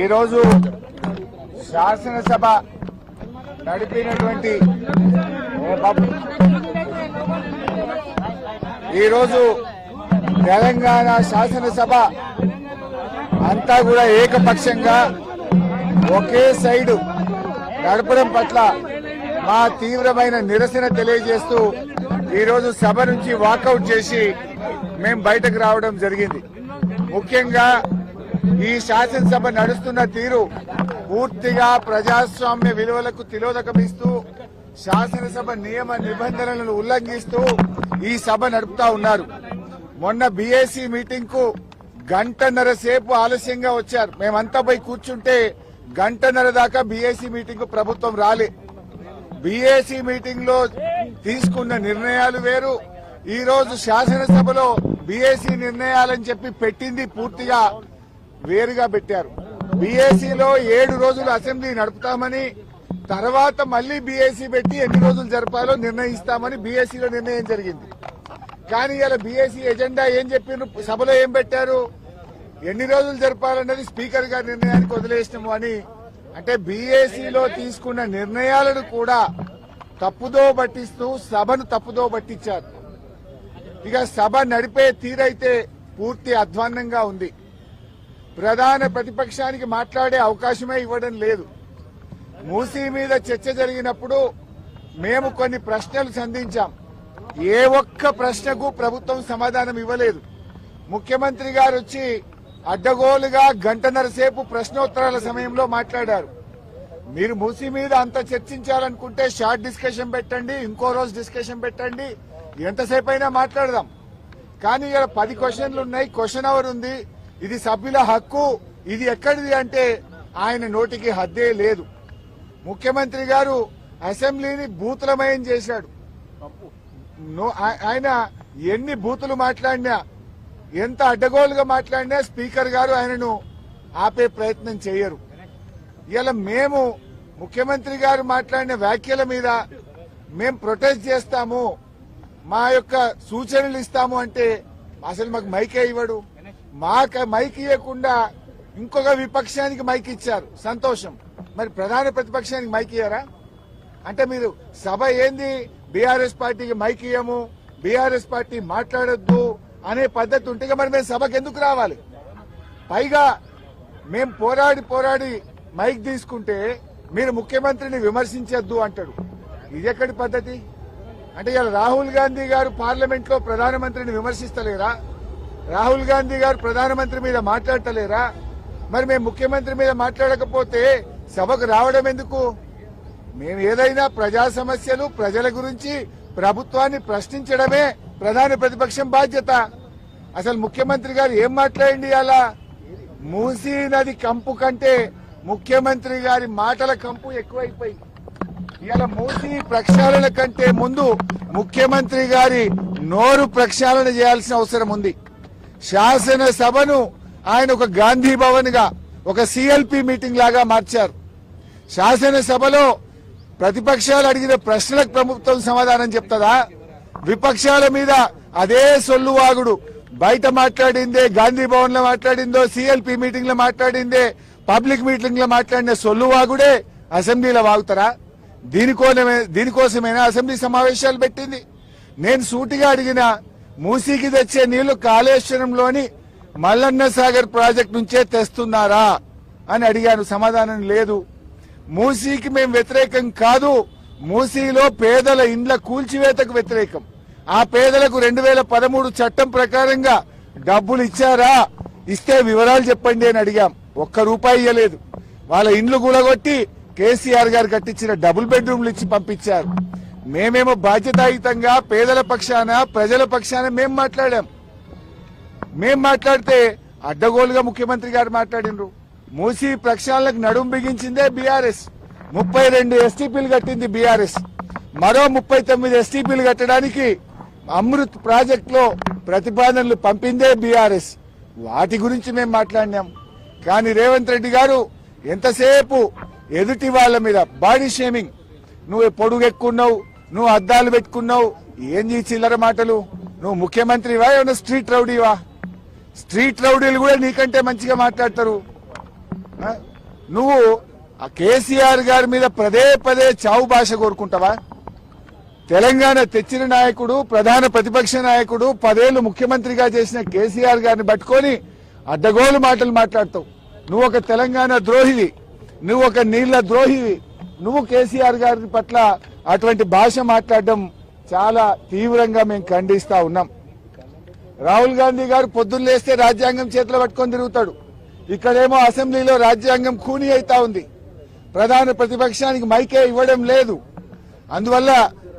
ఈరోజు శాసనసభ నడిపినటువంటి ఈరోజు తెలంగాణ శాసనసభ అంతా కూడా ఏకపక్షంగా ఒకే సైడు నడపడం పట్ల మా తీవ్రమైన నిరసన తెలియజేస్తూ ఈరోజు సభ నుంచి వాకౌట్ చేసి మేము బయటకు రావడం జరిగింది. ముఖ్యంగా ఈ శాసనసభ నడుస్తున్న తీరు పూర్తిగా ప్రజాస్వామ్య విలువలకు తిలోదకమిస్తూ శాసనసభ నియమ నిబంధనలను ఉల్లంఘిస్తూ ఈ సభ నడుపుతా ఉన్నారు. మొన్న బీఏసీ మీటింగ్ కు గంటన్నర సేపు ఆలస్యంగా వచ్చారు. మేమంతా పోయి కూర్చుంటే గంటన్నర దాకా బీఏసీ మీటింగ్ కు ప్రభుత్వం రాలే. బీఏసీ మీటింగ్ లో తీసుకున్న నిర్ణయాలు వేరు, ఈ రోజు శాసనసభలో బీఏసీ నిర్ణయాలని చెప్పి పెట్టింది పూర్తిగా వేరుగా పెట్టారు. బీఏసీలో 7 రోజులు అసెంబ్లీ నడుపుతామని, తర్వాత మళ్లీ బీఏసీ పెట్టి ఎన్ని రోజులు జరపాలో నిర్ణయిస్తామని బీఏసీలో నిర్ణయం జరిగింది. కానీ ఇలా బీఏసీ ఎజెండా ఏం చెప్పిన సభలో ఏం పెట్టారు, ఎన్ని రోజులు జరపాలన్నది స్పీకర్ గారి నిర్ణయానికి వదిలేసినాము అని. అంటే బీఏసీలో తీసుకున్న నిర్ణయాలను కూడా తప్పుదో పట్టిస్తూ సభను తప్పుదో పట్టించారు. ఇక సభ నడిపే తీరైతే పూర్తి అధ్వాన్నంగా ఉంది. ప్రధాన ప్రతిపక్షానికి మాట్లాడే అవకాశమే ఇవ్వడం లేదు. మూసీ మీద చర్చ జరిగినప్పుడు మేము కొన్ని ప్రశ్నలు సంధించాం. ఏ ఒక్క ప్రశ్నకు ప్రభుత్వం సమాధానం ఇవ్వలేదు. ముఖ్యమంత్రి గారు వచ్చి అడ్డగోలుగా గంటన్నర సేపు ప్రశ్నోత్తరాల సమయంలో మాట్లాడారు. మీరు మూసీ మీద అంత చర్చించాలనుకుంటే షార్ట్ డిస్కషన్ పెట్టండి, ఇంకో రోజు డిస్కషన్ పెట్టండి, ఎంతసేపు అయినా మాట్లాడదాం. కానీ ఇలా 10 క్వశ్చన్లు ఉన్నాయి, క్వశ్చన్ అవర్ ఉంది, ఇది సభ్యుల హక్కు, ఇది ఎక్కడిది అంటే ఆయన నోటికి హద్దే లేదు. ముఖ్యమంత్రి గారు అసెంబ్లీని బూతులమయం చేశాడు. ఆయన ఎన్ని బూతులు మాట్లాడినా, ఎంత అడ్డగోలుగా మాట్లాడినా స్పీకర్ గారు ఆయనను ఆపే ప్రయత్నం చేయరు. ఇలా మేము ముఖ్యమంత్రి గారు మాట్లాడిన వ్యాఖ్యల మీద మేము ప్రొటెస్ట్ చేస్తాము, మా యొక్క సూచనలు ఇస్తాము అంటే అసలు మాకు మైకే ఇవ్వడు. మాకు మైక్ ఇవ్వకుండా ఇంకొక విపక్షానికి మైక్ ఇచ్చారు, సంతోషం. మరి ప్రధాన ప్రతిపక్షానికి మైక్ ఇయ్యారా? అంటే మీరు సభ ఏంది, బీఆర్ఎస్ పార్టీకి మైక్ ఇయ్యము, బీఆర్ఎస్ పార్టీ మాట్లాడొద్దు అనే పద్ధతి ఉంటే మరి మేము సభకు ఎందుకు రావాలి? పైగా మేము పోరాడి మైక్ తీసుకుంటే మీరు ముఖ్యమంత్రిని విమర్శించొద్దు అంటాడు. ఇది ఎక్కడి పద్ధతి? అంటే ఇలా రాహుల్ గాంధీ గారు పార్లమెంట్ లో ప్రధానమంత్రిని విమర్శిస్తలేరా? రాహుల్ గాంధీ గారు ప్రధానమంత్రి మీద మాట్లాడతలేరా? మరి మేము ముఖ్యమంత్రి మీద మాట్లాడకపోతే సభకు రావడం ఎందుకు? మేము ఏదైనా ప్రజా సమస్యలు, ప్రజల గురించి ప్రభుత్వాన్ని ప్రశ్నించడమే ప్రధాన ప్రతిపక్షం బాధ్యత. అసలు ముఖ్యమంత్రి గారు ఏం మాట్లాడండి? అలా మూసీ నది కంపు కంటే ముఖ్యమంత్రి గారి మాటల కంపు ఎక్కువైపోయింది. ఇలా మూసీ ప్రక్షాళన కంటే ముందు ముఖ్యమంత్రి గారి నోరు ప్రక్షాళన చేయాల్సిన అవసరం ఉంది. శాసనసభను ఆయన ఒక గాంధీ భవన్ గా, ఒక సిఎల్పి మీటింగ్ లాగా మార్చారు. శాసనసభలో ప్రతిపక్షాలు అడిగిన ప్రశ్నలకు ప్రభుత్వం సమాధానం చెప్తుందా? విపక్షాల మీద అదే సొల్లువాగుడు. బయట మాట్లాడిందే, గాంధీ భవన్ లో మాట్లాడిందో, సిఎల్పి మీటింగ్ లో మాట్లాడిందే, పబ్లిక్ మీటింగ్ లో మాట్లాడిన సొల్లువాగుడే అసెంబ్లీలో వాగుతారా? దీనికోసమైనా అసెంబ్లీ సమావేశాలు పెట్టింది. నేను సూటిగా అడిగిన, మూసీకి తెచ్చే నీళ్లు కాళేశ్వరంలోని మల్లన్న సాగర్ ప్రాజెక్టు నుంచే తెస్తున్నారా అని అడిగాను. సమాధానం లేదు. మూసీకి మేము వ్యతిరేకం కాదు, మూసీలో పేదల ఇండ్ల కూల్చివేతకు వ్యతిరేకం. ఆ పేదలకు 2013 చట్టం ప్రకారంగా డబ్బులు ఇచ్చారా? ఇస్తే వివరాలు చెప్పండి అని అడిగాం. ₹1 ఇయ్యలేదు. వాళ్ళ ఇండ్లు కూలగొట్టి కేసీఆర్ గారు కట్టించిన డబుల్ బెడ్రూమ్లు ఇచ్చి పంపించారు. మేమేమో బాధ్యతాయుతంగా పేదల పక్షాన, ప్రజల పక్షాన మేం మాట్లాడాం. మేం మాట్లాడితే అడ్డగోలుగా ముఖ్యమంత్రి గారు మాట్లాడినరు. మూసీ ప్రక్షాళనకు నడుం బిగించిందే బీఆర్ఎస్. 32 ఎస్టీపీలు కట్టింది బీఆర్ఎస్. మరో 39 ఎస్టీపీలు కట్టడానికి అమృత్ ప్రాజెక్ట్ లో ప్రతిపాదనలు పంపిందే బీఆర్ఎస్. వాటి గురించి మేము మాట్లాడినాం. కానీ రేవంత్ రెడ్డి గారు ఎంతసేపు ఎదుటి వాళ్ళ మీద బాడీ షేమింగ్. నువ్వు పొడుగెక్కున్నావు, నువ్వు అద్దాలు పెట్టుకున్నావు, ఏంది చిల్లర మాటలు? నువ్వు ముఖ్యమంత్రివా, ఏమన్నా స్ట్రీట్ రౌడీవా? స్ట్రీట్ రౌడీలు కూడా నీకంటే మంచిగా మాట్లాడతారు. నువ్వు ఆ కేసీఆర్ గారి మీద పదే పదే చావు భాష కోరుకుంటావా? తెలంగాణ తెచ్చిన నాయకుడు, ప్రధాన ప్రతిపక్ష నాయకుడు, 10 ఏళ్లు ముఖ్యమంత్రిగా చేసిన కేసీఆర్ గారిని పట్టుకొని అడ్డగోలు మాటలు మాట్లాడతావు. నువ్వు ఒక తెలంగాణ ద్రోహివి, నువ్వు ఒక నీళ్ల ద్రోహివి. నువ్వు కేసీఆర్ గారి పట్ల అటువంటి భాష మాట్లాడడం చాలా తీవ్రంగా మేము ఖండిస్తా ఉన్నాం. రాహుల్ గాంధీ గారు పొద్దున్న లేస్తే రాజ్యాంగం చేతిలో పట్టుకొని తిరుగుతాడు. ఇక్కడేమో అసెంబ్లీలో రాజ్యాంగం ఖూనీ అయితా ఉంది. ప్రధాన ప్రతిపక్షానికి మైకే ఇవ్వడం లేదు. అందువల్ల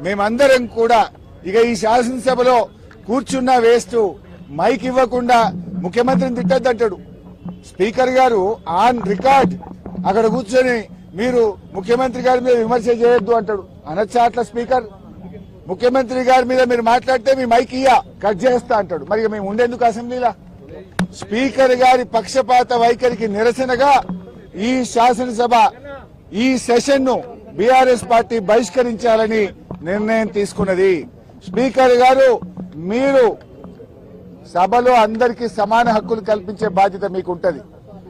మేమందరం కూడా ఇక ఈ శాసనసభలో కూర్చున్న వేస్ట్, మైక్ ఇవ్వకుండా ముఖ్యమంత్రిని తిట్టద్దంటాడు. స్పీకర్ గారు ఆన్ రికార్డ్ అక్కడ కూర్చొని మీరు ముఖ్యమంత్రి గారి మీద విమర్శ చేయొద్దు అంటాడు. అనొచ్చా అట్లా? స్పీకర్ ముఖ్యమంత్రి గారి మీద మీరు మాట్లాడితే మీ మైక్ కట్ చేస్తా అంటాడు. మరి మేము ఉండేందుకు అసెంబ్లీలా? స్పీకర్ గారి పక్షపాత వైఖరికి నిరసనగా ఈ శాసనసభ ఈ సెషన్ ను బీఆర్ఎస్ పార్టీ బహిష్కరించాలని నిర్ణయం తీసుకున్నది. స్పీకర్ గారు, మీరు సభలో అందరికీ సమాన హక్కులు కల్పించే బాధ్యత మీకు ఉంటది.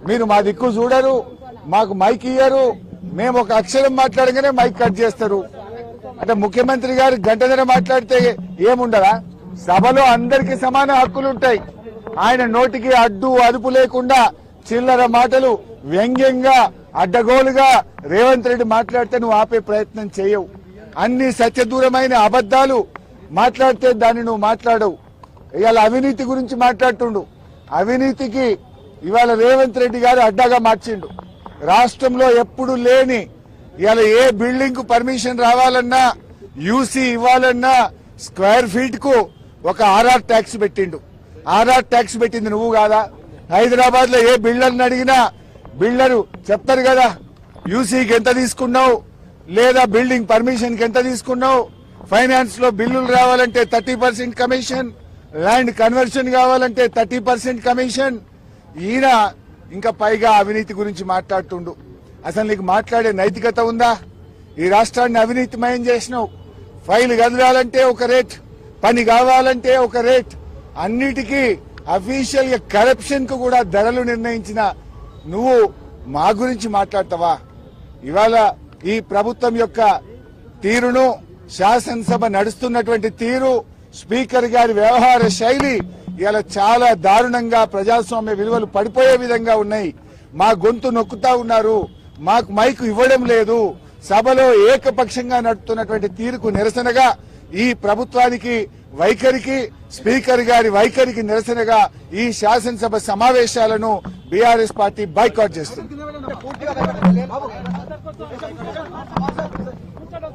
మీరు మా దిక్కు చూడరు, మాకు మైక్ ఇయ్యరు. మేము ఒక అక్షరం మాట్లాడగానే మైక్ కట్ చేస్తారు. అంటే ముఖ్యమంత్రి గారు గంటన్నర మాట్లాడితే ఏముండదా? సభలో అందరికీ సమాన హక్కులు ఉంటాయి. ఆయన నోటికి అడ్డు అదుపు లేకుండా చిల్లర మాటలు వ్యంగ్యంగా అడ్డగోలుగా రేవంత్ రెడ్డి మాట్లాడితే నువ్వు ఆపే ప్రయత్నం చేయవు. అన్ని సత్యదూరమైన అబద్దాలు మాట్లాడితే దాన్ని నువ్వు మాట్లాడవు. ఇవాళ అవినీతి గురించి మాట్లాడుతుండు. అవినీతికి ఇవాళ రేవంత్ రెడ్డి గారు అడ్డాగా మార్చిండు. రాష్ట్రంలో ఎప్పుడు లేని ఇవాళ ఏ బిల్డింగ్ కు పర్మిషన్ రావాలన్నా, యూసీ ఇవ్వాలన్నా స్క్వేర్ ఫీట్ కు ఒక ఆర్ఆర్ ట్యాక్స్ పెట్టిండు. ఆర్ఆర్ ట్యాక్స్ పెట్టింది నువ్వు కాదా? హైదరాబాద్ లో ఏ బిల్డర్ని అడిగినా బిల్డరు చెప్తారు కదా, యూసీకి ఎంత తీసుకున్నావు, లేదా బిల్డింగ్ పర్మిషన్ కి ఎంత తీసుకున్నావు, ఫైనాన్స్ లో బిల్లులు రావాలంటే 30% కమిషన్, ల్యాండ్ కన్వర్షన్ కావాలంటే 30% కమిషన్. ఈయన ఇంకా పైగా అవినీతి గురించి మాట్లాడుతుండు. అసలు నీకు మాట్లాడే నైతికత ఉందా? ఈ రాష్ట్రాన్ని అవినీతిమయం చేసినావు. ఫైల్ కదలాలంటే ఒక రేట్, పని కావాలంటే ఒక రేట్, అన్నిటికీ అఫీషియల్ గా కరప్షన్ కు కూడా ధరలు నిర్ణయించిన నువ్వు మా గురించి మాట్లాడతావా? ఇవాళ ఈ ప్రభుత్వం యొక్క తీరును, శాసనసభ నడుస్తున్నటువంటి తీరు, స్పీకర్ గారి వ్యవహార శైలి ఇవాళ చాలా దారుణంగా ప్రజాస్వామ్య విలువలు పడిపోయే విధంగా ఉన్నాయి. మా గొంతు నొక్కుతా ఉన్నారు, మాకు మైకు ఇవ్వడం లేదు. సభలో ఏకపక్షంగా నడుపుతున్నటువంటి తీరుకు నిరసనగా ఈ ప్రభుత్వానికి వైఖరికి, స్పీకర్ గారి వైఖరికి నిరసనగా ఈ శాసనసభ సమావేశాలను బీఆర్ఎస్ పార్టీ బాయ్కాట్ చేస్తుంది.